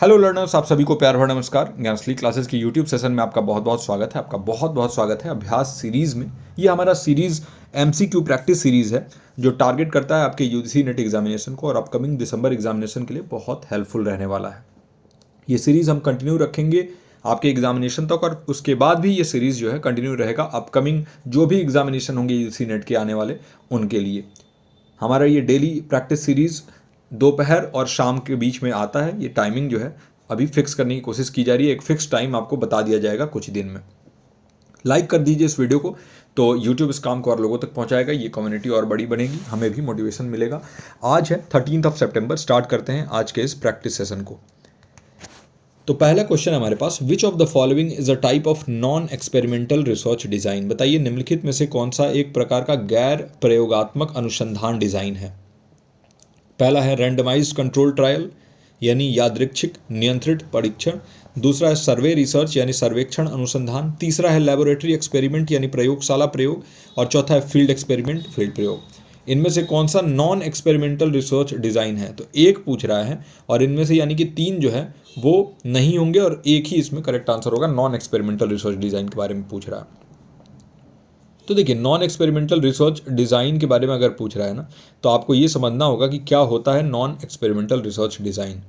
Hello learners, आप सभी को प्यार भरा नमस्कार। ज्ञानश्री क्लासेस की यूट्यूब सेशन में आपका बहुत बहुत स्वागत है। आपका बहुत बहुत स्वागत है अभ्यास सीरीज़ में। ये हमारा सीरीज़ एमसीक्यू प्रैक्टिस सीरीज़ है जो टारगेट करता है आपके यूजीसी नेट एग्जामिनेशन को और अपकमिंग दिसंबर एग्जामिनेशन के लिए बहुत हेल्पफुल रहने वाला है। ये सीरीज़ हम कंटिन्यू रखेंगे आपके एग्जामिनेशन तक और उसके बाद भी ये सीरीज़ जो है कंटिन्यू रहेगा अपकमिंग जो भी एग्जामिनेशन होंगे यूजीसी नेट के आने वाले उनके लिए। हमारा ये डेली प्रैक्टिस सीरीज़ दोपहर और शाम के बीच में आता है। ये टाइमिंग जो है अभी फिक्स करने की कोशिश की जा रही है। एक फिक्स टाइम आपको बता दिया जाएगा कुछ दिन में। लाइक कर दीजिए इस वीडियो को, तो यूट्यूब इस काम को और लोगों तक पहुंचाएगा। ये कम्युनिटी और बड़ी बनेगी, हमें भी मोटिवेशन मिलेगा। आज है 13 सितंबर। स्टार्ट करते हैं आज के इस प्रैक्टिस सेशन को। तो पहला क्वेश्चन हमारे पास, which of the following is a type of non experimental research design. बताइए निम्नलिखित में से कौन सा एक प्रकार का गैर प्रयोगात्मक अनुसंधान डिजाइन है। पहला है रैंडमाइज्ड कंट्रोल ट्रायल यानी यादृच्छिक नियंत्रित परीक्षण। दूसरा है सर्वे रिसर्च यानी सर्वेक्षण अनुसंधान। तीसरा है लैबोरेटरी एक्सपेरिमेंट यानी प्रयोगशाला प्रयोग। और चौथा है फील्ड एक्सपेरिमेंट, फील्ड प्रयोग। इनमें से कौन सा नॉन एक्सपेरिमेंटल रिसर्च डिज़ाइन है। तो एक पूछ रहा है और इनमें से यानी कि तीन जो है वो नहीं होंगे और एक ही इसमें करेक्ट आंसर होगा। नॉन एक्सपेरिमेंटल रिसर्च डिज़ाइन के बारे में पूछ रहा है। तो देखिए नॉन एक्सपेरिमेंटल रिसर्च डिज़ाइन के बारे में अगर पूछ रहा है ना, तो आपको ये समझना होगा कि क्या होता है नॉन एक्सपेरिमेंटल रिसर्च डिज़ाइन।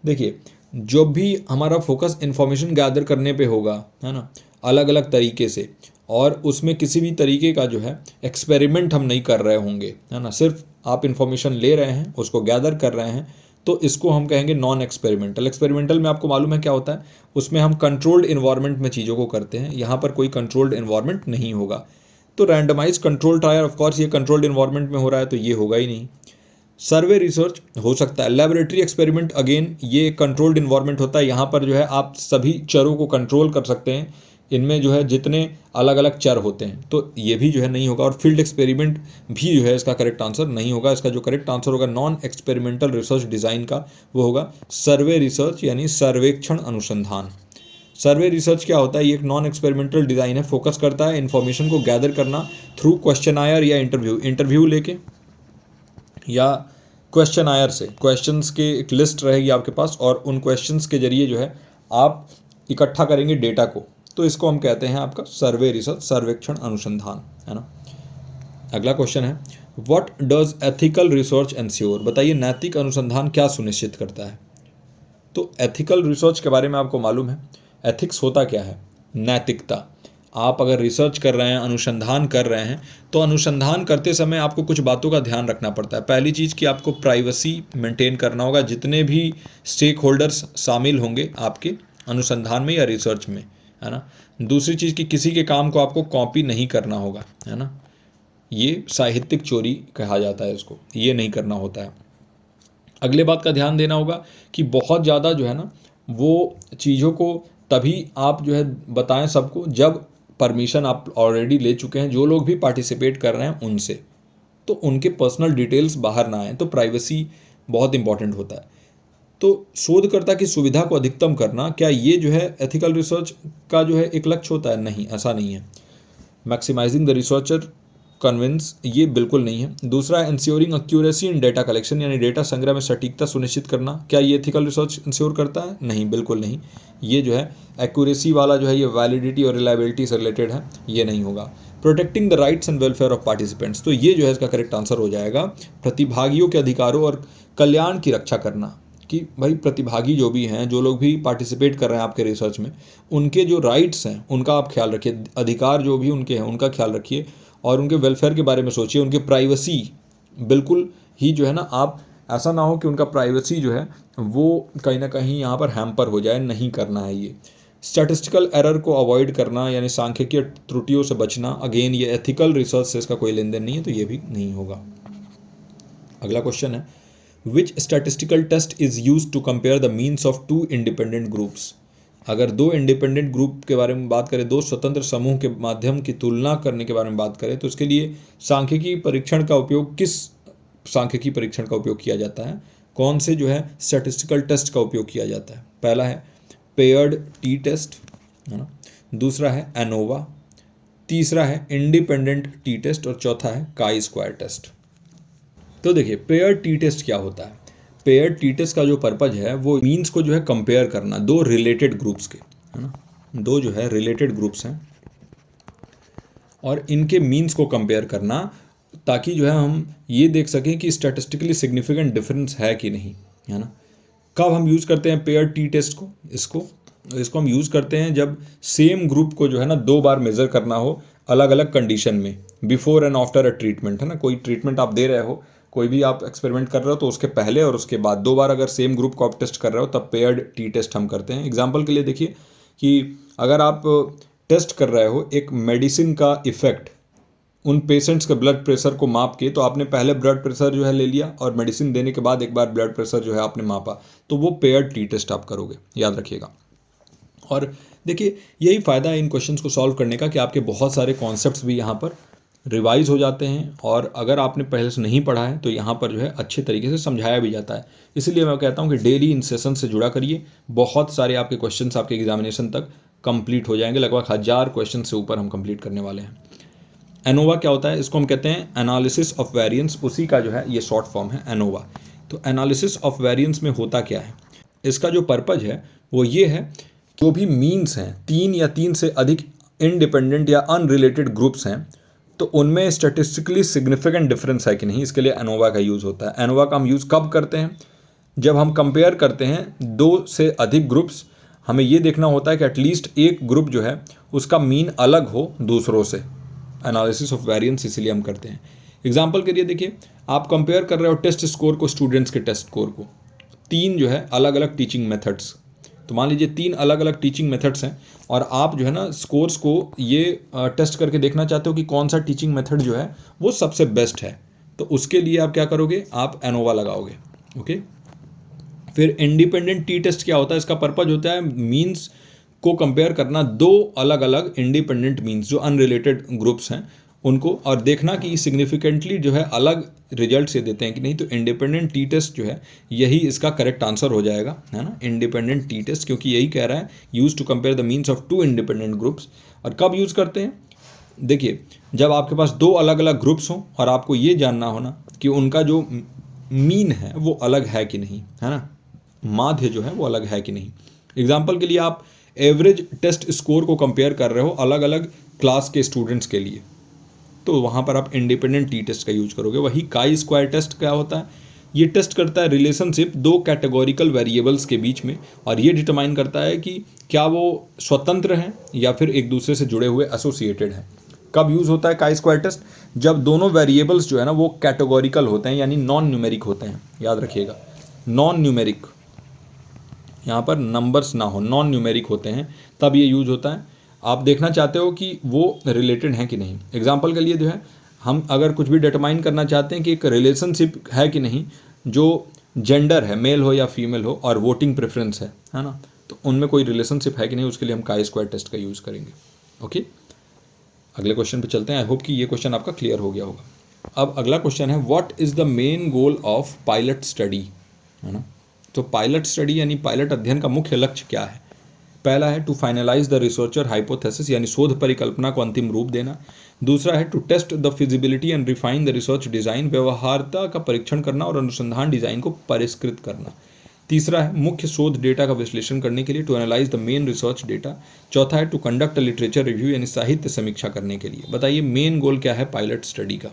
देखिए जब भी हमारा फोकस इन्फॉर्मेशन गैदर करने पे होगा, है ना, अलग अलग तरीके से, और उसमें किसी भी तरीके का जो है एक्सपेरिमेंट हम नहीं कर रहे होंगे, है ना, सिर्फ आप इन्फॉर्मेशन ले रहे हैं, उसको गैदर कर रहे हैं, तो इसको हम कहेंगे नॉन एक्सपेरिमेंटल। एक्सपेरिमेंटल में आपको मालूम है क्या होता है, उसमें हम कंट्रोल्ड इन्वायरमेंट में चीज़ों को करते हैं। यहाँ पर कोई कंट्रोल्ड इन्वायरमेंट नहीं होगा। तो randomise control trial of course ये कंट्रोल्ड इन्वायरमेंट में हो रहा है, तो ये होगा ही नहीं। सर्वे रिसर्च हो सकता है। लेबोरेटरी एक्सपेरिमेंट अगेन ये कंट्रोल्ड इन्वायरमेंट होता है। यहाँ पर जो है आप सभी चरों को कंट्रोल कर सकते हैं, इनमें जो है जितने अलग अलग चर होते हैं, तो ये भी जो है नहीं होगा। और फील्ड एक्सपेरिमेंट भी जो है इसका करेक्ट आंसर नहीं होगा। इसका जो करेक्ट आंसर होगा नॉन एक्सपेरिमेंटल रिसर्च डिज़ाइन का, वो होगा सर्वे रिसर्च यानी सर्वेक्षण अनुसंधान। सर्वे रिसर्च क्या होता है, ये एक नॉन एक्सपेरिमेंटल डिज़ाइन है। फोकस करता है इन्फॉर्मेशन को गैदर करना थ्रू क्वेश्चन आयर या इंटरव्यू लेके या क्वेश्चन आयर से। क्वेश्चंस के एक लिस्ट रहेगी आपके पास और उन क्वेश्चंस के जरिए जो है आप इकट्ठा करेंगे डेटा को, तो इसको हम कहते हैं आपका सर्वे रिसर्च, सर्वेक्षण अनुसंधान, है ना। अगला क्वेश्चन है, what does ethical research ensure. बताइए नैतिक अनुसंधान क्या सुनिश्चित करता है। तो एथिकल रिसर्च के बारे में आपको मालूम है, एथिक्स होता क्या है, नैतिकता। आप अगर रिसर्च कर रहे हैं, अनुसंधान कर रहे हैं, तो अनुसंधान करते समय आपको कुछ बातों का ध्यान रखना पड़ता है। पहली चीज़ कि आपको प्राइवेसी मेंटेन करना होगा। जितने भी स्टेक होल्डर्स शामिल होंगे आपके अनुसंधान में या रिसर्च में, है ना। दूसरी चीज़ कि किसी के काम को आपको कॉपी नहीं करना होगा, है ना। ये साहित्यिक चोरी कहा जाता है इसको, ये नहीं करना होता है। अगले बात का ध्यान देना होगा कि बहुत ज़्यादा जो है ना वो चीज़ों को तभी आप जो है बताएं सबको जब परमिशन आप ऑलरेडी ले चुके हैं। जो लोग भी पार्टिसिपेट कर रहे हैं उनसे, तो उनके पर्सनल डिटेल्स बाहर ना आए। तो प्राइवेसी बहुत इंपॉर्टेंट होता है। तो शोधकर्ता की सुविधा को अधिकतम करना, क्या ये जो है एथिकल रिसर्च का जो है एक लक्ष्य होता है? नहीं, ऐसा नहीं है। मैक्सिमाइजिंग द रिसर्चर कन्विंस, ये बिल्कुल नहीं है। दूसरा है ensuring accuracy in data collection यानी डेटा संग्रह में सटीकता सुनिश्चित करना। क्या ये एथिकल रिसर्च इंश्योर करता है? नहीं, बिल्कुल नहीं। ये जो है एक्यूरेसी वाला जो है ये वैलिडिटी और रिलायबिलिटी से रिलेटेड है, ये नहीं होगा। Protecting the rights and welfare of participants, तो ये जो है इसका करेक्ट आंसर हो जाएगा प्रतिभागियों के अधिकारों और कल्याण की रक्षा करना। कि भाई प्रतिभागी जो भी हैं, जो लोग भी पार्टिसिपेट कर रहे हैं आपके रिसर्च में, उनके जो राइट्स हैं उनका आप ख्याल रखिए, अधिकार जो भी उनके हैं उनका ख्याल रखिए और उनके वेलफेयर के बारे में सोचिए। उनके प्राइवेसी बिल्कुल ही जो है ना, आप ऐसा ना हो कि उनका प्राइवेसी जो है वो कहीं ना कहीं यहाँ पर हैम्पर हो जाए, नहीं करना है ये। स्टैटिस्टिकल एरर को अवॉइड करना यानी सांख्यिकीय त्रुटियों से बचना, अगेन ये एथिकल रिसर्च से इसका कोई लेन देन नहीं है, तो ये भी नहीं होगा। अगला क्वेश्चन है, which statistical test is use to compare the means of two independent groups. अगर दो इंडिपेंडेंट ग्रुप के बारे में बात करें, दो स्वतंत्र समूह के माध्यम की तुलना करने के बारे में बात करें, तो इसके लिए सांख्यिकी परीक्षण का उपयोग, किस सांख्यिकी परीक्षण का उपयोग किया जाता है, कौन से जो है स्टैटिस्टिकल टेस्ट का उपयोग किया जाता है। पहला है पेयर्ड टी टेस्ट, है ना। दूसरा है एनोवा। तीसरा है इंडिपेंडेंट टी टेस्ट और चौथा है काई स्क्वायर टेस्ट। तो देखिए पेयर टी टेस्ट क्या होता है। पेयर्ड टी टेस्ट का जो पर्पज है वो मीन्स को जो है कंपेयर करना दो रिलेटेड ग्रुप्स के, है ना, दो जो है रिलेटेड ग्रुप्स हैं और इनके मीन्स को कंपेयर करना, ताकि जो है हम ये देख सकें कि स्टैटिस्टिकली सिग्निफिकेंट डिफरेंस है कि नहीं, है ना। कब हम यूज़ करते हैं पेयर टी टेस्ट को? इसको हम यूज़ करते हैं जब सेम ग्रुप को जो है ना 2 बार मेज़र करना हो अलग अलग कंडीशन में, before and after a treatment, है ना। कोई ट्रीटमेंट आप दे रहे हो, कोई भी आप एक्सपेरिमेंट कर रहे हो, तो उसके पहले और उसके बाद 2 बार अगर सेम ग्रुप को आप टेस्ट कर रहे हो तब पेयर्ड टी टेस्ट हम करते हैं। एग्जाम्पल के लिए देखिए कि अगर आप टेस्ट कर रहे हो एक मेडिसिन का इफेक्ट उन पेशेंट्स के ब्लड प्रेशर को माप के, तो आपने पहले ब्लड प्रेशर जो है ले लिया और मेडिसिन देने के बाद एक बार ब्लड प्रेशर जो है आपने मापा, तो वो पेयर्ड टी टेस्ट आप करोगे, याद रखिएगा। और देखिए यही फ़ायदा है इन क्वेश्चंस को सॉल्व करने का कि आपके बहुत सारे कॉन्सेप्ट्स भी यहाँ पर रिवाइज हो जाते हैं, और अगर आपने पहले से नहीं पढ़ा है तो यहाँ पर जो है अच्छे तरीके से समझाया भी जाता है। इसलिए मैं कहता हूँ कि डेली इन सेशन से जुड़ा करिए, बहुत सारे आपके क्वेश्चंस आपके एग्जामिनेशन तक कंप्लीट हो जाएंगे, लगभग 1000 क्वेश्चन से ऊपर हम कंप्लीट करने वाले हैं। एनोवा क्या होता है? इसको हम कहते हैं एनालिसिस ऑफ वेरिएंस, उसी का जो है ये शॉर्ट फॉर्म है एनोवा। तो एनालिसिस ऑफ वेरिएंस में होता क्या है? इसका जो पर्पज है वो ये है, जो भी मीन्स हैं 3 या 3 से अधिक इंडिपेंडेंट या अनरिलेटेड ग्रुप्स हैं, तो उनमें स्टैटिस्टिकली सिग्निफिकेंट डिफरेंस है कि नहीं, इसके लिए एनोवा का यूज़ होता है। एनोवा का हम यूज़ कब करते हैं? जब हम कंपेयर करते हैं 2 से अधिक ग्रुप्स, हमें ये देखना होता है कि एटलीस्ट एक ग्रुप जो है उसका मीन अलग हो दूसरों से। एनालिसिस ऑफ वेरिएंस इसीलिए हम करते हैं। एग्जाम्पल के लिए देखिए, आप कंपेयर कर रहे हो टेस्ट स्कोर को स्टूडेंट्स के टेस्ट स्कोर को, 3 जो है अलग अलग टीचिंग मेथड्स, तो मान लीजिए 3 अलग अलग टीचिंग मेथड्स हैं और आप जो है ना स्कोर्स को ये टेस्ट करके देखना चाहते हो कि कौन सा टीचिंग मेथड जो है वो सबसे बेस्ट है, तो उसके लिए आप क्या करोगे? आप एनोवा लगाओगे। ओके, फिर इंडिपेंडेंट टी टेस्ट क्या होता है? इसका पर्पज होता है मीन्स को कंपेयर करना 2 अलग अलग इंडिपेंडेंट मीन्स जो अनरिलेटेड ग्रुप्स हैं उनको, और देखना कि सिग्निफिकेंटली जो है अलग रिजल्ट से देते हैं कि नहीं। तो इंडिपेंडेंट टी टेस्ट जो है यही इसका करेक्ट आंसर हो जाएगा, है ना, इंडिपेंडेंट टी टेस्ट, क्योंकि यही कह रहा है use to compare the means of 2 independent groups. और कब यूज़ करते हैं? देखिए, जब आपके पास 2 अलग अलग ग्रुप्स हों और आपको ये जानना हो ना कि उनका जो मीन है वो अलग है कि नहीं, है ना, माध्य जो है वो अलग है कि नहीं। एग्जाम्पल के लिए आप एवरेज टेस्ट स्कोर को कंपेयर कर रहे हो अलग अलग क्लास के स्टूडेंट्स के लिए, तो वहाँ पर आप इंडिपेंडेंट टी टेस्ट का यूज करोगे। वही काई स्क्वायर टेस्ट क्या होता है? ये टेस्ट करता है रिलेशनशिप 2 कैटेगोरिकल वेरिएबल्स के बीच में, और ये डिटरमाइन करता है कि क्या वो स्वतंत्र हैं या फिर एक दूसरे से जुड़े हुए एसोसिएटेड हैं। कब यूज़ होता है काई स्क्वायर टेस्ट? जब दोनों वेरिएबल्स जो है ना वो कैटेगोरिकल होते हैं, यानी नॉन न्यूमेरिक होते हैं, याद रखिएगा, नॉन न्यूमेरिक, यहाँ पर नंबर्स ना हो, नॉन न्यूमेरिक होते हैं, तब ये यूज होता है। आप देखना चाहते हो कि वो रिलेटेड हैं कि नहीं। एग्जाम्पल के लिए जो है हम अगर कुछ भी डिटरमाइन करना चाहते हैं कि एक रिलेशनशिप है कि नहीं, जो जेंडर है, मेल हो या फीमेल हो, और वोटिंग प्रेफरेंस है ना, तो उनमें कोई रिलेशनशिप है कि नहीं, उसके लिए हम काई स्क्वायर टेस्ट का यूज़ करेंगे। ओके, अगले क्वेश्चन पे चलते हैं। आई होप कि ये क्वेश्चन आपका क्लियर हो गया होगा। अब अगला क्वेश्चन है, what is the main goal of pilot study, है ना। तो पायलट स्टडी यानी पायलट अध्ययन का मुख्य लक्ष्य क्या है? पहला है to finalise the researcher hypothesis, यानी शोध परिकल्पना को अंतिम रूप देना। दूसरा है to test the feasibility and refine the research design, व्यवहार्यता का परीक्षण करना और अनुसंधान डिज़ाइन को परिष्कृत करना। तीसरा है मुख्य शोध डेटा का विश्लेषण करने के लिए, to analyse the main research data. चौथा है टू कंडक्ट लिटरेचर रिव्यू, यानी साहित्य समीक्षा करने के लिए। बताइए मेन गोल क्या है पायलट स्टडी का?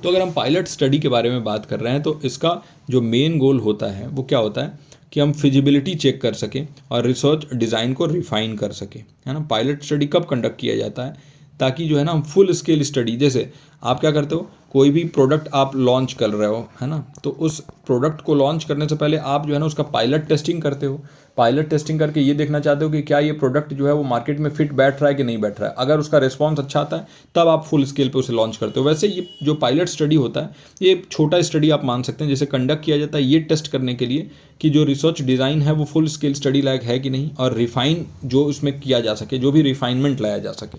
तो अगर हम पायलट स्टडी के बारे में बात कर रहे हैं तो इसका जो मेन गोल होता है वो क्या होता है कि हम फिजिबिलिटी चेक कर सकें और रिसर्च डिज़ाइन को रिफाइन कर सकें, है ना। पायलट स्टडी कब कंडक्ट किया जाता है? ताकि जो है ना हम फुल स्केल स्टडी, जैसे आप क्या करते हो, कोई भी प्रोडक्ट आप लॉन्च कर रहे हो, है ना, तो उस प्रोडक्ट को लॉन्च करने से पहले आप जो है ना उसका पायलट टेस्टिंग करते हो। पायलट टेस्टिंग करके ये देखना चाहते हो कि क्या ये प्रोडक्ट जो है वो मार्केट में फिट बैठ रहा है कि नहीं बैठ रहा है। अगर उसका रिस्पॉन्स अच्छा आता है तब आप फुल स्केल पे उसे लॉन्च करते हो। वैसे ये जो पायलट स्टडी होता है ये छोटा स्टडी आप मान सकते हैं, जैसे कंडक्ट किया जाता है ये टेस्ट करने के लिए कि जो रिसर्च डिज़ाइन है वो फुल स्केल स्टडी लायक है कि नहीं, और रिफाइन जो उसमें किया जा सके, जो भी रिफाइनमेंट लाया जा सके।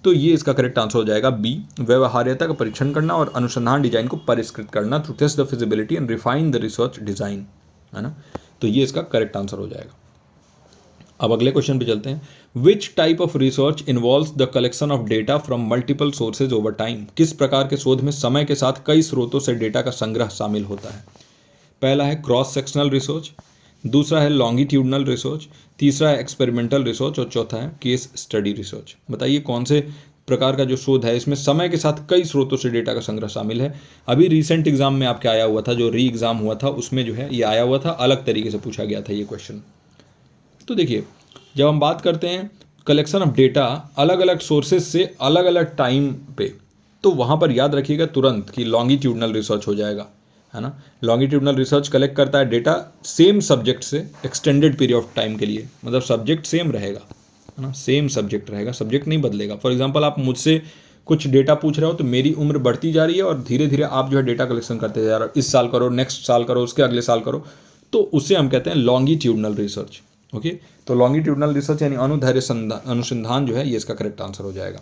तो ये इसका करेक्ट आंसर हो जाएगा बी, व्यवहार्यता का परीक्षण करना और अनुसंधान डिजाइन को परिष्कृत करना, to test the feasibility and refine the research design, है ना। तो ये इसका करेक्ट आंसर हो जाएगा। अब अगले क्वेश्चन पे चलते हैं। Which type of research involves the collection of data from multiple sources over time? किस प्रकार के शोध में समय के साथ कई स्रोतों से डेटा का संग्रह शामिल होता है? पहला है क्रॉस सेक्शनल रिसर्च, दूसरा है लॉन्गिट्यूडनल रिसर्च, तीसरा है एक्सपेरिमेंटल रिसर्च और चौथा है केस स्टडी रिसर्च। बताइए कौन से प्रकार का जो शोध है इसमें समय के साथ कई स्रोतों से डेटा का संग्रह शामिल है? अभी रिसेंट एग्जाम में आपके आया हुआ था, जो री एग्जाम हुआ था उसमें जो है ये आया हुआ था, अलग तरीके से पूछा गया था ये क्वेश्चन। तो देखिए, जब हम बात करते हैं कलेक्शन ऑफ डेटा अलग अलग सोर्सेज से अलग अलग टाइम पे, तो वहाँ पर याद रखिएगा तुरंत कि लॉन्गिट्यूडनल रिसर्च हो जाएगा, है ना। लॉन्गिट्यूडनल रिसर्च कलेक्ट करता है डेटा सेम सब्जेक्ट से एक्सटेंडेड पीरियड ऑफ टाइम के लिए, मतलब सब्जेक्ट सेम रहेगा, है ना, सेम सब्जेक्ट रहेगा, सब्जेक्ट नहीं बदलेगा। फॉर एग्जांपल आप मुझसे कुछ डेटा पूछ रहे हो तो मेरी उम्र बढ़ती जा रही है और धीरे धीरे आप जो है डेटा कलेक्शन करते जा रहे हो, इस साल करो, नेक्स्ट साल करो, उसके अगले साल करो, तो उससे हम कहते हैं लॉन्गिट्यूडनल रिसर्च। ओके, तो लॉन्गिट्यूडनल रिसर्च यानी अनुदैर्ध्य अनुसंधान जो है ये इसका करेक्ट आंसर हो जाएगा।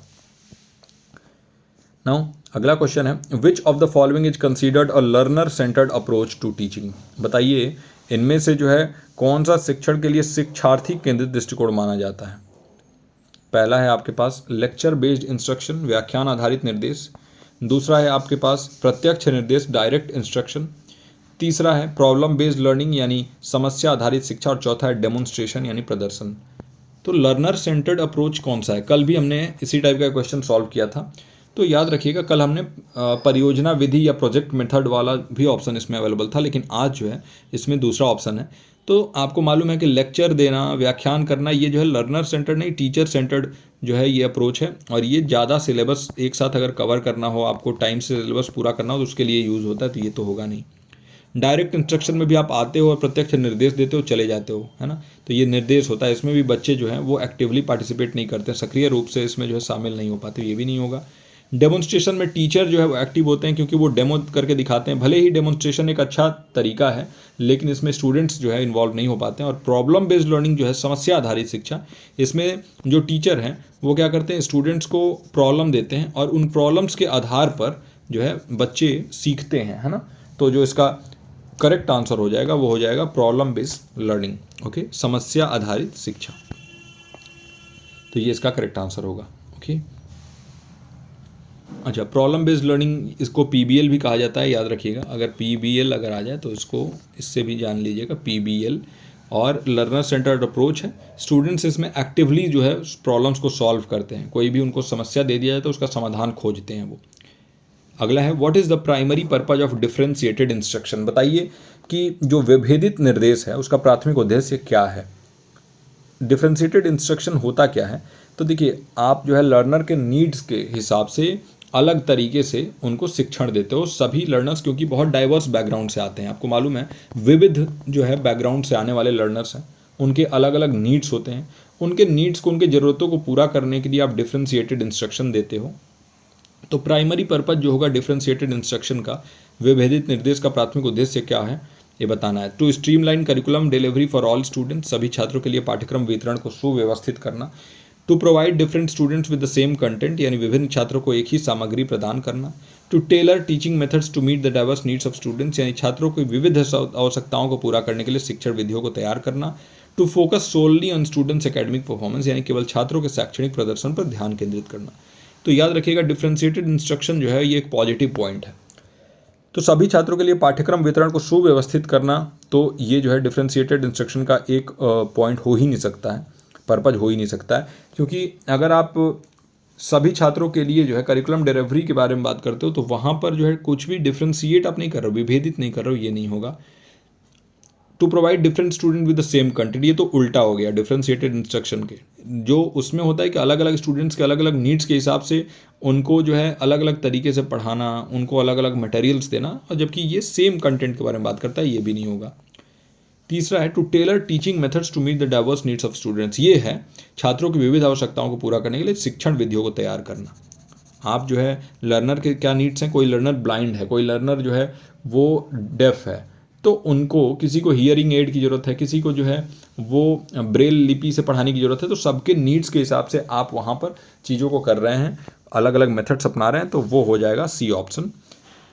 नाउ अगला क्वेश्चन है, which of the following is considered a learner centred approach to teaching? बताइए इनमें से जो है कौन सा शिक्षण के लिए शिक्षार्थी केंद्रित दृष्टिकोण माना जाता है? पहला है आपके पास लेक्चर बेस्ड इंस्ट्रक्शन, व्याख्यान आधारित निर्देश, दूसरा है आपके पास प्रत्यक्ष निर्देश, डायरेक्ट इंस्ट्रक्शन, तीसरा है प्रॉब्लम बेस्ड लर्निंग यानी समस्या आधारित शिक्षा, और चौथा है डेमोन्स्ट्रेशन यानी प्रदर्शन। तो लर्नर सेंटर्ड अप्रोच कौन सा है? कल भी हमने इसी टाइप का क्वेश्चन सॉल्व किया था, तो याद रखिएगा कल हमने परियोजना विधि या प्रोजेक्ट मेथड वाला भी ऑप्शन इसमें अवेलेबल था, लेकिन आज जो है इसमें दूसरा ऑप्शन है। तो आपको मालूम है कि लेक्चर देना, व्याख्यान करना, ये जो है लर्नर सेंटर्ड नहीं टीचर सेंटर्ड जो है ये अप्रोच है, और ये ज़्यादा सिलेबस एक साथ अगर कवर करना हो, आपको टाइम से सिलेबस पूरा करना हो तो उसके लिए यूज़ होता है, तो ये तो होगा नहीं। डायरेक्ट इंस्ट्रक्शन में भी आप आते हो और प्रत्यक्ष निर्देश देते हो, चले जाते हो, है ना, तो ये निर्देश होता है, इसमें भी बच्चे जो हैं वो एक्टिवली पार्टिसिपेट नहीं करते, सक्रिय रूप से इसमें जो है शामिल नहीं हो पाते, ये भी नहीं होगा। डेमोन्स्ट्रेशन में टीचर जो है वो एक्टिव होते हैं क्योंकि वो डेमो करके दिखाते हैं, भले ही डेमोन्स्ट्रेशन एक अच्छा तरीका है लेकिन इसमें स्टूडेंट्स जो है इन्वॉल्व नहीं हो पाते हैं। और प्रॉब्लम बेस्ड लर्निंग जो है समस्या आधारित शिक्षा, इसमें जो टीचर हैं वो क्या करते हैं, स्टूडेंट्स को प्रॉब्लम देते हैं और उन प्रॉब्लम्स के आधार पर जो है बच्चे सीखते हैं, है ना। तो जो इसका करेक्ट आंसर हो जाएगा वो हो जाएगा प्रॉब्लम बेस्ड लर्निंग। ओके, समस्या आधारित शिक्षा, तो ये इसका करेक्ट आंसर होगा। ओके, अच्छा, प्रॉब्लम बेस्ड लर्निंग इसको पीबीएल भी कहा जाता है, याद रखिएगा। अगर पीबीएल अगर आ जाए तो इसको इससे भी जान लीजिएगा, पीबीएल। और लर्नर सेंटर्ड अप्रोच है, स्टूडेंट्स इसमें एक्टिवली जो है प्रॉब्लम्स को सॉल्व करते हैं, कोई भी उनको समस्या दे दिया जाए तो उसका समाधान खोजते हैं वो। अगला है, what is the primary purpose of differentiated instruction? बताइए कि जो विभेदित निर्देश है उसका प्राथमिक उद्देश्य क्या है। डिफरेंशिएटेड इंस्ट्रक्शन होता क्या है? तो देखिए, आप जो है लर्नर के नीड्स के हिसाब से अलग तरीके से उनको शिक्षण देते हो। सभी लर्नर्स क्योंकि बहुत डाइवर्स बैकग्राउंड से आते हैं, आपको मालूम है विविध जो है बैकग्राउंड से आने वाले लर्नर्स हैं, उनके अलग अलग नीड्स होते हैं, उनके नीड्स को, उनके ज़रूरतों को पूरा करने के लिए आप डिफरेंशिएटेड इंस्ट्रक्शन देते हो। तो प्राइमरी पर्पज जो होगा डिफरेंशिएटेड इंस्ट्रक्शन का, विभेदित निर्देश का प्राथमिक उद्देश्य क्या है ये बताना है। To streamline curriculum delivery for all students, सभी छात्रों के लिए पाठ्यक्रम वितरण को सुव्यवस्थित करना। To provide different students with the same content, यानी विभिन्न छात्रों को एक ही सामग्री प्रदान करना। To tailor teaching methods to meet the diverse needs of students, यानी छात्रों की विविध आवश्यकताओं को पूरा करने के लिए शिक्षण विधियों को तैयार करना। To focus solely on students academic performance, यानी केवल छात्रों के शैक्षणिक प्रदर्शन पर ध्यान केंद्रित करना। तो याद रखिएगा डिफरेंशिएटेड इंस्ट्रक्शन जो है ये एक पॉजिटिव पॉइंट है। तो सभी छात्रों के लिए पाठ्यक्रम वितरण को सुव्यवस्थित करना, तो ये जो है डिफरेंशिएटेड इंस्ट्रक्शन का एक पॉइंट हो ही नहीं सकता है, पर्पज हो ही नहीं सकता है। क्योंकि अगर आप सभी छात्रों के लिए जो है करिकुलम डिलीवरी के बारे में बात करते हो तो वहाँ पर जो है कुछ भी डिफरेंशिएट आप नहीं कर रहे हो, विभेदित नहीं कर रहे हो, ये नहीं होगा। To provide different student with the same content, ये तो उल्टा हो गया डिफरेंशिएटेड इंस्ट्रक्शन के। जो उसमें होता है कि अलग अलग स्टूडेंट्स के अलग अलग नीड्स के हिसाब से उनको जो है अलग अलग तरीके से पढ़ाना, उनको अलग अलग मटेरियल्स देना, और जबकि ये सेम कंटेंट के बारे में बात करता है, ये भी नहीं होगा। तीसरा है to tailor teaching methods to meet the diverse needs of students, ये है छात्रों की विविध आवश्यकताओं को पूरा करने के लिए शिक्षण विधियों को तैयार करना। आप जो है लर्नर के क्या नीड्स हैं, कोई लर्नर ब्लाइंड है, कोई लर्नर जो है वो डेफ है, तो उनको किसी को हियरिंग एड की ज़रूरत है, किसी को जो है वो ब्रेल लिपि से पढ़ाने की ज़रूरत है, तो सबके नीड्स के हिसाब से आप वहाँ पर चीज़ों को कर रहे हैं, अलग अलग मेथड्स अपना रहे हैं, तो वो हो जाएगा सी ऑप्शन।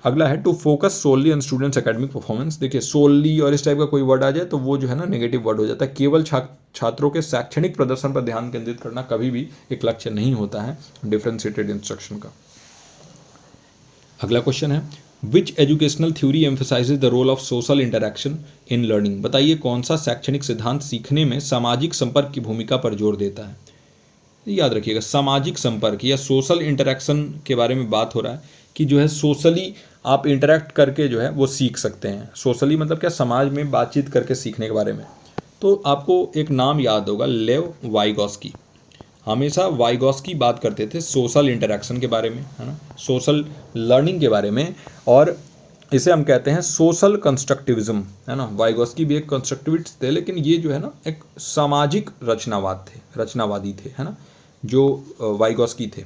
अगला है to focus solely on students academic performance. देखिए सोलली और इस टाइप का कोई वर्ड आ जाए तो वो जो है ना नेगेटिव वर्ड हो जाता है। केवल छात्रों के शैक्षणिक प्रदर्शन पर ध्यान केंद्रित करना कभी भी एक लक्ष्य नहीं होता है डिफरेंशिएटेड इंस्ट्रक्शन का। अगला क्वेश्चन है which educational theory emphasizes the role of social interaction in learning. बताइए कौन सा शैक्षणिक सिद्धांत सीखने में सामाजिक संपर्क की भूमिका पर जोर देता है। याद रखिएगा सामाजिक संपर्क या सोशल इंटरैक्शन के बारे में बात हो रहा है कि जो है सोशली आप इंटरैक्ट करके जो है वो सीख सकते हैं। सोशली मतलब क्या, समाज में बातचीत करके सीखने के बारे में। तो आपको एक नाम याद होगा, लेव वाइगॉस्की। हमेशा वाइगॉस्की बात करते थे सोशल इंटरैक्शन के बारे में, है ना, सोशल लर्निंग के बारे में, और इसे हम कहते हैं सोशल कंस्ट्रक्टिविज्म, है ना। वाइगॉस्की भी एक कंस्ट्रक्टिविस्ट थे, लेकिन ये जो है ना एक सामाजिक रचनावादी थे, है ना, जो वाइगॉस्की थे।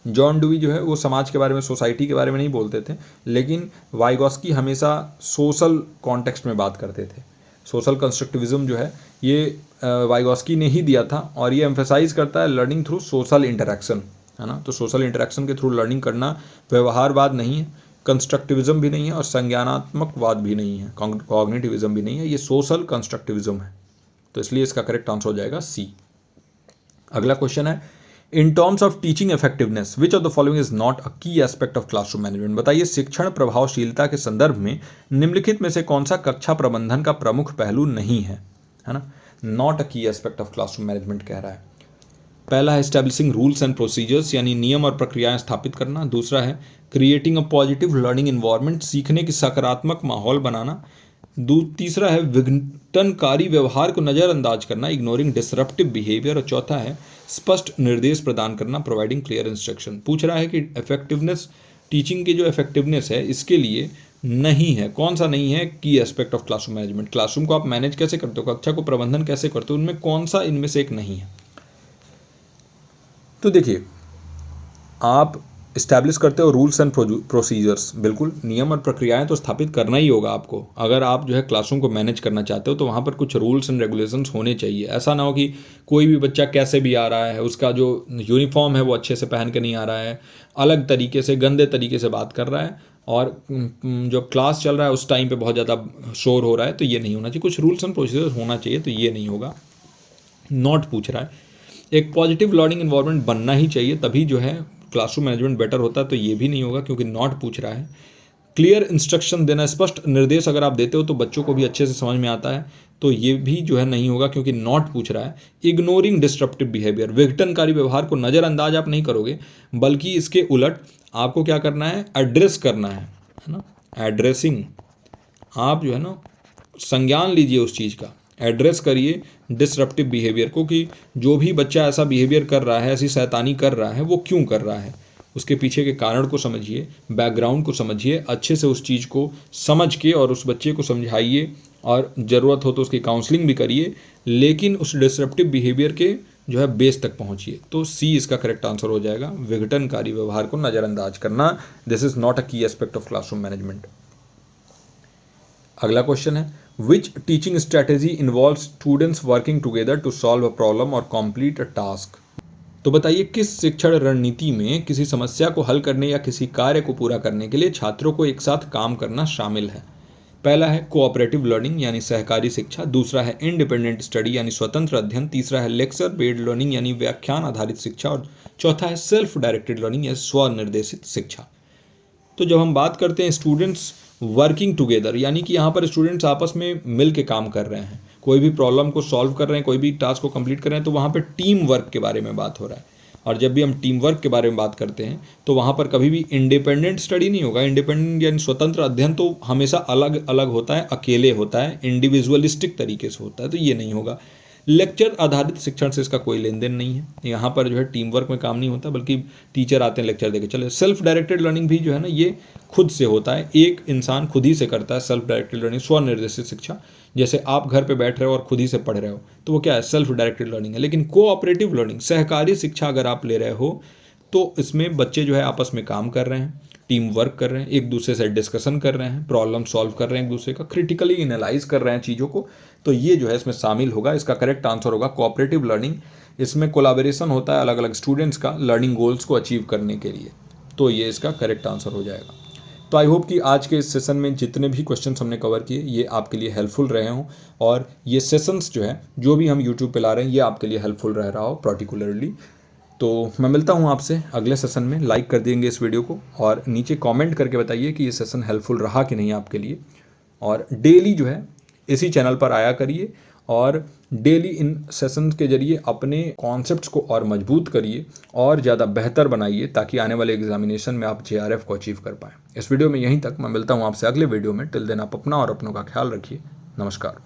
जॉन डुई जो है वो समाज के बारे में, सोसाइटी के बारे में नहीं बोलते थे, लेकिन वाइगॉस्की हमेशा सोशल कॉन्टेक्स्ट में बात करते थे। सोशल कंस्ट्रक्टिविज्म जो है ये वाइगॉस्की ने ही दिया था, और ये एम्फेसाइज करता है लर्निंग थ्रू सोशल इंटरैक्शन, है ना। तो सोशल इंटरैक्शन के थ्रू लर्निंग करना व्यवहारवाद नहीं है, कंस्ट्रक्टिविज्म भी नहीं है, और संज्ञानात्मकवाद भी नहीं है, कॉग्निटिविज्म भी नहीं है, ये सोशल कंस्ट्रक्टिविज्म है। तो इसलिए इसका करेक्ट आंसर हो जाएगा सी। अगला क्वेश्चन है in terms of teaching effectiveness which of the following is not a key aspect of classroom management. बताइए शिक्षण प्रभावशीलता के संदर्भ में निम्नलिखित में से कौन सा कक्षा प्रबंधन का प्रमुख पहलू नहीं है, है ना। Not a key aspect of classroom management कह रहा है। पहला है एस्टैब्लिशिंग रूल्स एंड प्रोसीजर्स, यानी नियम और प्रक्रियाएं स्थापित करना। दूसरा है creating a positive learning environment, सीखने की सकारात्मक माहौल बनाना। तीसरा है विघटनकारी व्यवहार को नज़रअंदाज करना, इग्नोरिंग डिसरप्टिव बिहेवियर। और चौथा है स्पष्ट निर्देश प्रदान करना, प्रोवाइडिंग क्लियर इंस्ट्रक्शन। पूछ रहा है कि इफेक्टिवनेस, टीचिंग की जो इफेक्टिवनेस है इसके लिए नहीं है, कौन सा नहीं है की aspect of classroom management. Classroom को आप मैनेज कैसे करते हो, कक्षा को प्रबंधन कैसे करते हो, उनमें कौन सा इनमें से एक नहीं है। तो देखिए आप इस्टेब्लिश करते हो रूल्स एंड प्रोसीजर्स, बिल्कुल नियम और प्रक्रियाएं तो स्थापित करना ही होगा आपको। अगर आप जो है क्लासरूम को मैनेज करना चाहते हो तो वहाँ पर कुछ रूल्स एंड रेगुलेशंस होने चाहिए। ऐसा ना हो कि कोई भी बच्चा कैसे भी आ रहा है, उसका जो यूनिफॉर्म है वो अच्छे से पहन के नहीं आ रहा है, अलग तरीके से गंदे तरीके से बात कर रहा है, और जो क्लास चल रहा है उस टाइम पर बहुत ज़्यादा शोर हो रहा है। तो ये नहीं होना चाहिए, कुछ रूल्स एंड प्रोसीजर्स होना चाहिए। तो ये नहीं होगा, नॉट पूछ रहा है। एक पॉजिटिव लर्निंग इन्वायरमेंट बनना ही चाहिए, तभी जो है क्लासरूम मैनेजमेंट बेटर होता है। तो ये भी नहीं होगा क्योंकि नॉट पूछ रहा है। क्लियर इंस्ट्रक्शन देना, स्पष्ट निर्देश अगर आप देते हो तो बच्चों को भी अच्छे से समझ में आता है। तो ये भी जो है नहीं होगा क्योंकि नॉट पूछ रहा है। इग्नोरिंग डिस्ट्रप्टिव बिहेवियर, विघटनकारी व्यवहार को नज़रअंदाज आप नहीं करोगे, बल्कि इसके उलट आपको क्या करना है, एड्रेस करना है ना, एड्रेसिंग। आप जो है ना संज्ञान लीजिए उस चीज़ का, एड्रेस करिए डिसरप्टिव बिहेवियर को, कि जो भी बच्चा ऐसा बिहेवियर कर रहा है, ऐसी शैतानी कर रहा है, वो क्यों कर रहा है, उसके पीछे के कारण को समझिए, बैकग्राउंड को समझिए, अच्छे से उस चीज़ को समझ के और उस बच्चे को समझाइए, और ज़रूरत हो तो उसकी काउंसलिंग भी करिए, लेकिन उस डिसरप्टिव बिहेवियर के जो है बेस तक पहुंचिए। तो सी इसका करेक्ट आंसर हो जाएगा, विघटनकारी व्यवहार को नज़रअंदाज करना। This is not a key aspect of classroom management. अगला क्वेश्चन है which teaching strategy involve students working together to solve a problem or complete a task. तो बताइए किस शिक्षण रणनीति में किसी समस्या को हल करने या किसी कार्य को पूरा करने के लिए छात्रों को एक साथ काम करना शामिल है। पहला है कोऑपरेटिव लर्निंग यानी सहकारी शिक्षा, दूसरा है इंडिपेंडेंट स्टडी यानी स्वतंत्र अध्ययन, तीसरा है लेक्चर बेस्ड लर्निंग यानी व्याख्यान आधारित शिक्षा, और चौथा है सेल्फ डायरेक्टेड लर्निंग या स्वनिर्देशित शिक्षा। तो जब हम बात करते हैं स्टूडेंट्स वर्किंग टुगेदर, यानी कि यहाँ पर स्टूडेंट्स आपस में मिल के काम कर रहे हैं, कोई भी प्रॉब्लम को सॉल्व कर रहे हैं, कोई भी टास्क को कंप्लीट कर रहे हैं, तो वहाँ पर टीम वर्क के बारे में बात हो रहा है। और जब भी हम टीम वर्क के बारे में बात करते हैं तो वहाँ पर कभी भी इंडिपेंडेंट स्टडी नहीं होगा। इंडिपेंडेंट यानी स्वतंत्र अध्ययन तो हमेशा अलग अलग होता है, अकेले होता है, इंडिविजुअलिस्टिक तरीके से होता है, तो ये नहीं होगा। लेक्चर आधारित शिक्षण से इसका कोई लेन देन नहीं है। यहाँ पर जो है टीम वर्क में काम नहीं होता, बल्कि टीचर आते हैं लेक्चर देके चले। सेल्फ डायरेक्टेड लर्निंग भी जो है ना ये खुद से होता है, एक इंसान खुद ही से करता है सेल्फ डायरेक्टेड लर्निंग, स्वनिर्देशित शिक्षा। जैसे आप घर पे बैठ रहे हो और खुद ही से पढ़ रहे हो, तो वो क्या है, सेल्फ डायरेक्टेड लर्निंग है। लेकिन कोऑपरेटिव लर्निंग, सहकारी शिक्षा अगर आप ले रहे हो तो इसमें बच्चे जो है आपस में काम कर रहे हैं, टीम वर्क कर रहे हैं, एक दूसरे से डिस्कशन कर रहे हैं, प्रॉब्लम सॉल्व कर रहे हैं, एक दूसरे का क्रिटिकली एनालाइज कर रहे हैं चीज़ों को। तो ये जो है इसमें शामिल होगा। इसका करेक्ट आंसर होगा कोऑपरेटिव लर्निंग। इसमें कोलैबोरेशन होता है अलग अलग स्टूडेंट्स का लर्निंग गोल्स को अचीव करने के लिए। तो ये इसका करेक्ट आंसर हो जाएगा। तो आई होप कि आज के इस सेशन में जितने भी क्वेश्चंस हमने कवर किए ये आपके लिए हेल्पफुल रहे हों, और ये सेशंस जो है जो भी हम यूट्यूब पे ला रहे हैं ये आपके लिए हेल्पफुल रह रहा हो पर्टिकुलरली। तो मैं मिलता हूँ आपसे अगले सेशन में। लाइक कर देंगे इस वीडियो को और नीचे कमेंट करके बताइए कि ये सेशन हेल्पफुल रहा कि नहीं आपके लिए। और डेली जो है इसी चैनल पर आया करिए और डेली इन सेशंस के जरिए अपने कॉन्सेप्ट्स को और मजबूत करिए और ज़्यादा बेहतर बनाइए, ताकि आने वाले एग्जामिनेशन में आप JRF को अचीव कर पाएँ। इस वीडियो में यहीं तक। मैं मिलता हूँ आपसे अगले वीडियो में। टिल देन आप अपना और अपनों का ख्याल रखिए। नमस्कार।